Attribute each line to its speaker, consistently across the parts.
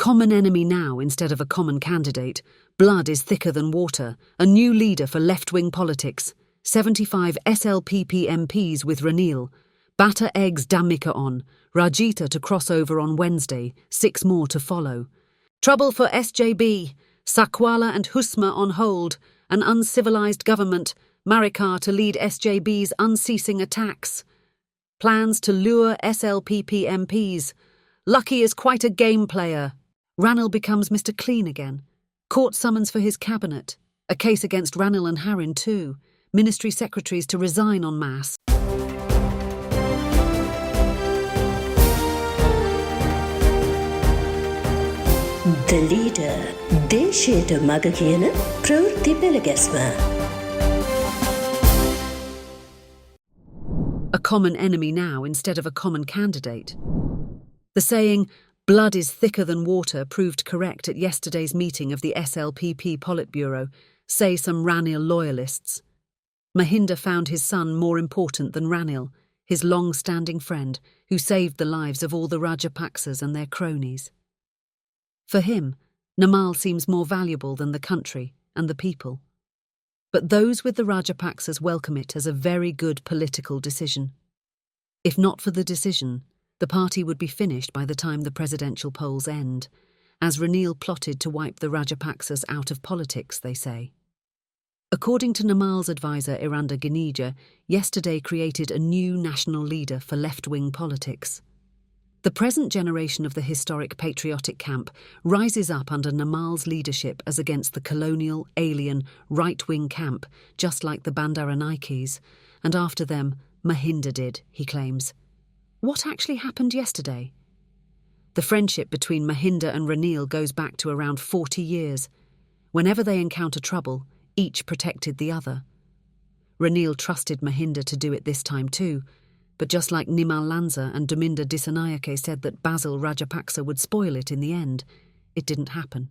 Speaker 1: common enemy now instead of a common candidate. Blood is thicker than water. A new leader for left-wing politics. 75 SLPP MPs with Ranil. Batter eggs Dhammika on. Rajita to cross over on Wednesday. 6 more to follow. Trouble for SJB. Sakwala and Husma on hold. An uncivilized government. Marikar to lead SJB's unceasing attacks. Plans to lure SLPP MPs. Lucky is quite a game player. Ranil becomes Mr. Clean again. Court summons for his cabinet. A case against Ranil and Harin too. Ministry secretaries to resign en masse.
Speaker 2: The leader, දේශයට මග කියන ප්‍රවෘත්ති පෙළගැස්ම.
Speaker 1: A common enemy now instead of a common candidate. The saying, blood is thicker than water, proved correct at yesterday's meeting of the SLPP Politburo, say some Ranil loyalists. Mahinda found his son more important than Ranil, his long-standing friend, who saved the lives of all the Rajapaksas and their cronies. For him, Namal seems more valuable than the country and the people. But those with the Rajapaksas welcome it as a very good political decision. If not for the decision, the party would be finished by the time the presidential polls end, as Ranil plotted to wipe the Rajapaksas out of politics, they say. According to Namal's advisor Iranda Ganija, yesterday created a new national leader for left-wing politics. The present generation of the historic patriotic camp rises up under Namal's leadership as against the colonial, alien, right-wing camp, just like the Bandaranaikes, and after them, Mahinda did, he claims. What actually happened yesterday? The friendship between Mahinda and Ranil goes back to around 40 years. Whenever they encounter trouble, each protected the other. Ranil trusted Mahinda to do it this time too, but just like Nimal Lanza and Daminda Dissanayake said that Basil Rajapaksa would spoil it in the end, it didn't happen.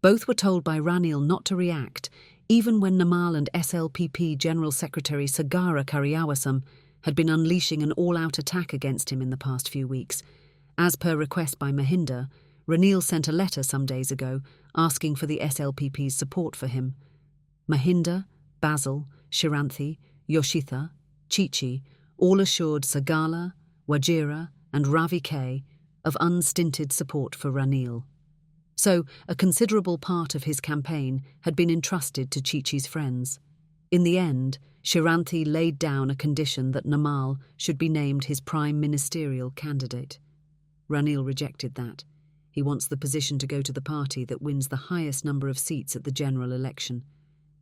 Speaker 1: Both were told by Ranil not to react, even when Namal and SLPP General Secretary Sagara Karyawasam had been unleashing an all-out attack against him in the past few weeks. As per request by Mahinda, Ranil sent a letter some days ago asking for the SLPP's support for him. Mahinda, Basil, Shiranthi, Yoshitha, Chichi all assured Sagala, Wajira and Ravi K of unstinted support for Ranil. So, a considerable part of his campaign had been entrusted to Chichi's friends. In the end, Shiranthi laid down a condition that Namal should be named his prime ministerial candidate. Ranil rejected that. He wants the position to go to the party that wins the highest number of seats at the general election.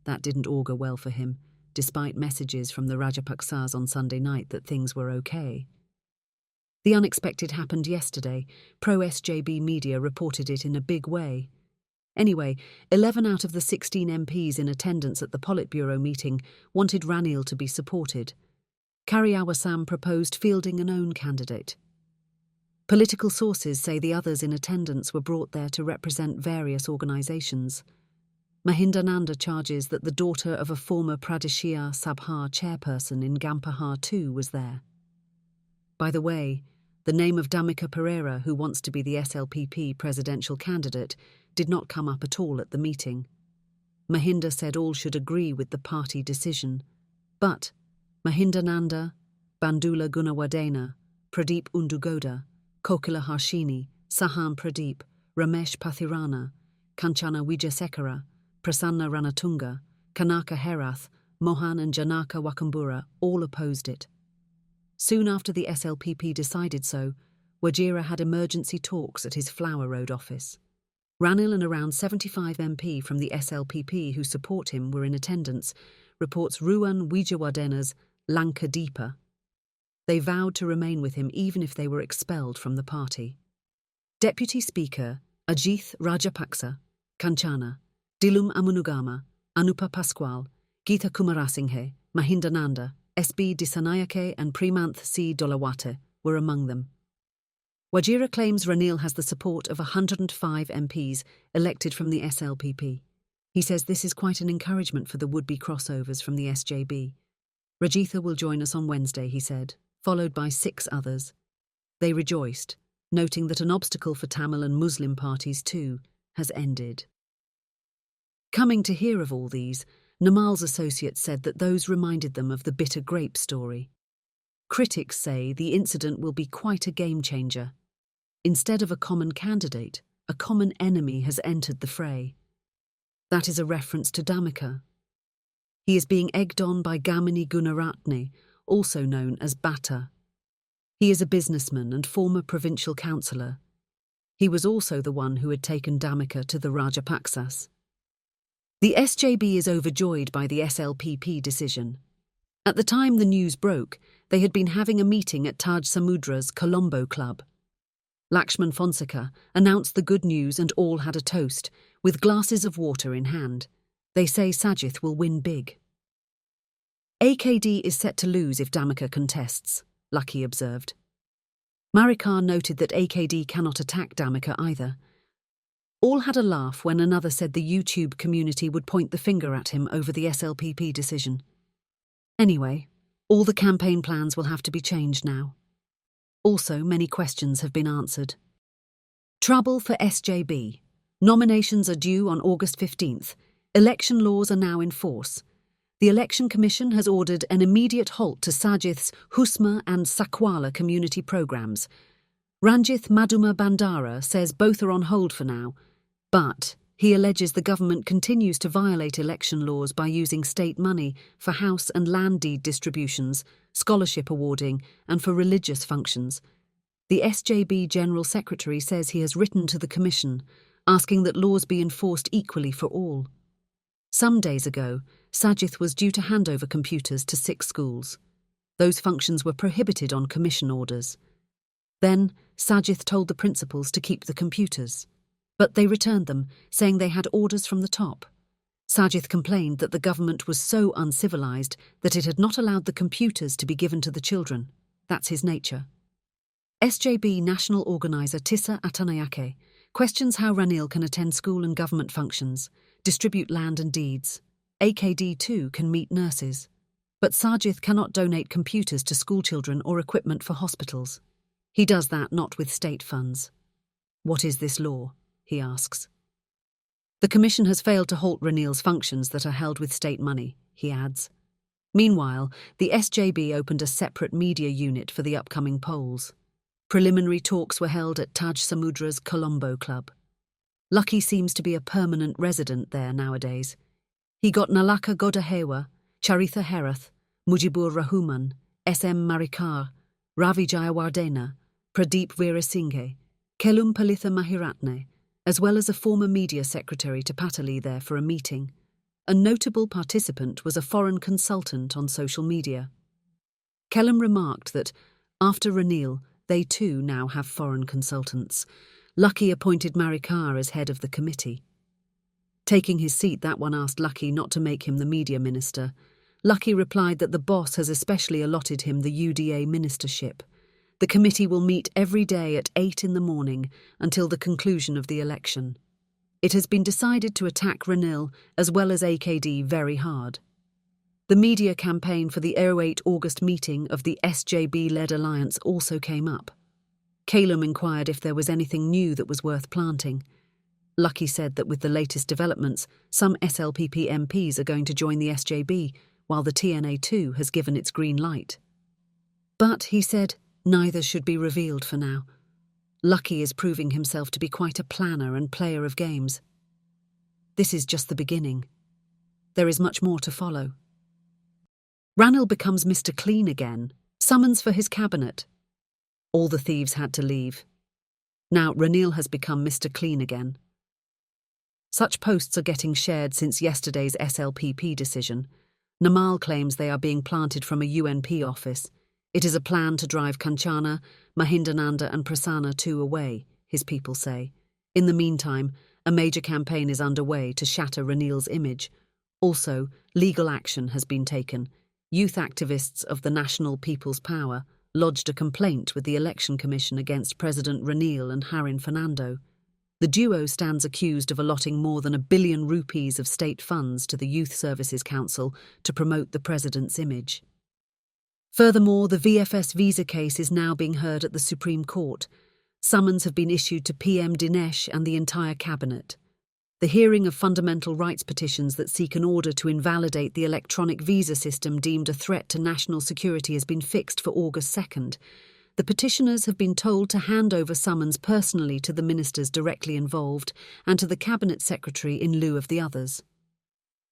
Speaker 1: That didn't augur well for him, despite messages from the Rajapaksas on Sunday night that things were okay. The unexpected happened yesterday. Pro-SJB media reported it in a big way. Anyway, 11 out of the 16 MPs in attendance at the Politburo meeting wanted Ranil to be supported. Karyawasam proposed fielding an own candidate. Political sources say the others in attendance were brought there to represent various organisations. Mahindananda charges that the daughter of a former Pradeshia Sabha chairperson in Gampahar too was there. By the way, the name of Dhammika Pereira, who wants to be the SLPP presidential candidate, did not come up at all at the meeting. Mahinda said all should agree with the party decision. But Mahindananda, Bandula Gunawardena, Pradeep Undugoda, Kokila Harshini, Sahan Pradeep, Ramesh Pathirana, Kanchana Wijasekara, Prasanna Ranatunga, Kanaka Herath, Mohan and Janaka Wakambura all opposed it. Soon after the SLPP decided so, Wajira had emergency talks at his Flower Road office. Ranil and around 75 MP from the SLPP who support him were in attendance, reports Ruwan Wijawadena's Lanka Deepa. They vowed to remain with him even if they were expelled from the party. Deputy Speaker Ajith Rajapaksa, Kanchana, Dilum Amunugama, Anupa Pasquale, Geeta Kumarasinghe, Mahindananda, SB Dissanayake and Premanth C. Dolawate were among them. Wajira claims Ranil has the support of 105 MPs elected from the SLPP. He says this is quite an encouragement for the would-be crossovers from the SJB. Rajitha will join us on Wednesday, he said, followed by 6 others. They rejoiced. noting that an obstacle for Tamil and Muslim parties too has ended. Coming to hear of all these, Namal's associates said that those reminded them of the bitter grape story. Critics say the incident will be quite a game changer. Instead of a common candidate, a common enemy has entered the fray. That is a reference to Dhammika. He is being egged on by Gamini Gunaratne, also known as Bhatta. He is a businessman and former provincial councillor. He was also the one who had taken Dhammika to the Rajapaksas. The SJB is overjoyed by the SLPP decision. At the time the news broke, they had been having a meeting at Taj Samudra's Colombo Club. Lakshman Fonseca announced the good news and all had a toast, with glasses of water in hand. They say Sajith will win big. AKD is set to lose if Dhammika contests, Lucky observed. Marikar noted that AKD cannot attack Dhammika either. All had a laugh when another said the YouTube community would point the finger at him over the SLPP decision. Anyway, all the campaign plans will have to be changed now. Also, many questions have been answered. Trouble for SJB. Nominations are due on August 15th. Election laws are now in force. The Election Commission has ordered an immediate halt to Sajith's Husma and Sakwala community programs. Ranjith Madhuma Bandara says both are on hold for now, but he alleges the government continues to violate election laws by using state money for house and land deed distributions, scholarship awarding, and for religious functions. The SJB General Secretary says he has written to the Commission, asking that laws be enforced equally for all. Some days ago, Sajith was due to hand over computers to 6 schools. Those functions were prohibited on Commission orders. Then, Sajith told the principals to keep the computers. But they returned them, saying they had orders from the top. Sajith complained that the government was so uncivilized that it had not allowed the computers to be given to the children. That's his nature. SJB National Organiser Tissa Atanayake questions how Ranil can attend school and government functions, distribute land and deeds. AKD too can meet nurses. But Sajith cannot donate computers to schoolchildren or equipment for hospitals. He does that not with state funds. What is this law? He asks. The Commission has failed to halt Ranil's functions that are held with state money, he adds. Meanwhile, the SJB opened a separate media unit for the upcoming polls. Preliminary talks were held at Taj Samudra's Colombo Club. Lucky seems to be a permanent resident there nowadays. He got Nalaka Godahewa, Charitha Herath, Mujibur Rahuman, SM Marikar, Ravi Jayawardena, Pradeep Veerasinghe, Kelum Palitha Mahiratne, as well as a former media secretary to Patali there for a meeting. A notable participant was a foreign consultant on social media. Kellam remarked that, after Ranil, they too now have foreign consultants. Lucky appointed Marikar as head of the committee. Taking his seat, that one asked Lucky not to make him the media minister. Lucky replied that the boss has especially allotted him the UDA ministership. The committee will meet every day at 8 in the morning until the conclusion of the election. It has been decided to attack Ranil as well as AKD very hard. The media campaign for the 08 August meeting of the SJB-led alliance also came up. Kalum inquired if there was anything new that was worth planting. Lucky said that with the latest developments, some SLPP MPs are going to join the SJB, while the TNA too has given its green light. But, he said, neither should be revealed for now. Lucky is proving himself to be quite a planner and player of games. This is just the beginning. There is much more to follow. Ranil becomes Mr. Clean again, summons for his cabinet. All the thieves had to leave. Now Ranil has become Mr. Clean again. Such posts are getting shared since yesterday's SLPP decision. Namal claims they are being planted from a UNP office. It is a plan to drive Kanchana, Mahindananda and Prasanna too away, his people say. In the meantime, a major campaign is underway to shatter Ranil's image. Also, legal action has been taken. Youth activists of the National People's Power lodged a complaint with the Election Commission against President Ranil and Harin Fernando. The duo stands accused of allotting more than ₹1 billion of state funds to the Youth Services Council to promote the president's image. Furthermore, the VFS visa case is now being heard at the Supreme Court. Summons have been issued to PM Dinesh and the entire cabinet. The hearing of fundamental rights petitions that seek an order to invalidate the electronic visa system deemed a threat to national security has been fixed for August 2nd. The petitioners have been told to hand over summons personally to the ministers directly involved and to the cabinet secretary in lieu of the others.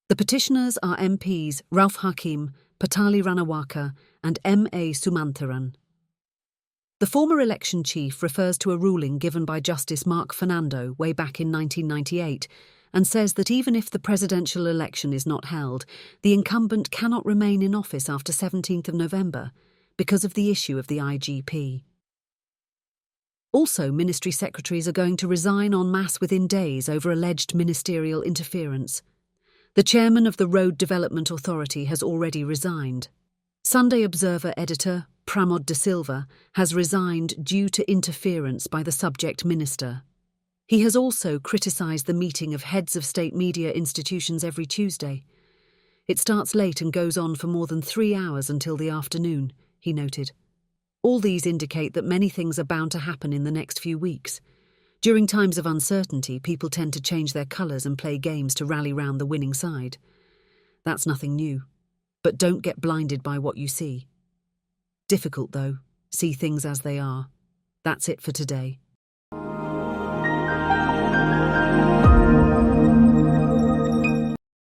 Speaker 1: The petitioners are MPs Rauf Hakim, Patali Ranawaka and M.A. Sumantharan. The former election chief refers to a ruling given by Justice Mark Fernando way back in 1998 and says that even if the presidential election is not held, the incumbent cannot remain in office after 17th of November because of the issue of the IGP. Also, ministry secretaries are going to resign en masse within days over alleged ministerial interference. The chairman of the Road Development Authority has already resigned. Sunday Observer editor Pramod De Silva has resigned due to interference by the subject minister. He has also criticised the meeting of heads of state media institutions every Tuesday. It starts late and goes on for more than 3 hours until the afternoon, he noted. All these indicate that many things are bound to happen in the next few weeks. During times of uncertainty, people tend to change their colours and play games to rally round the winning side. That's nothing new. But don't get blinded by what you see. Difficult, though. See things as they are. That's it for today.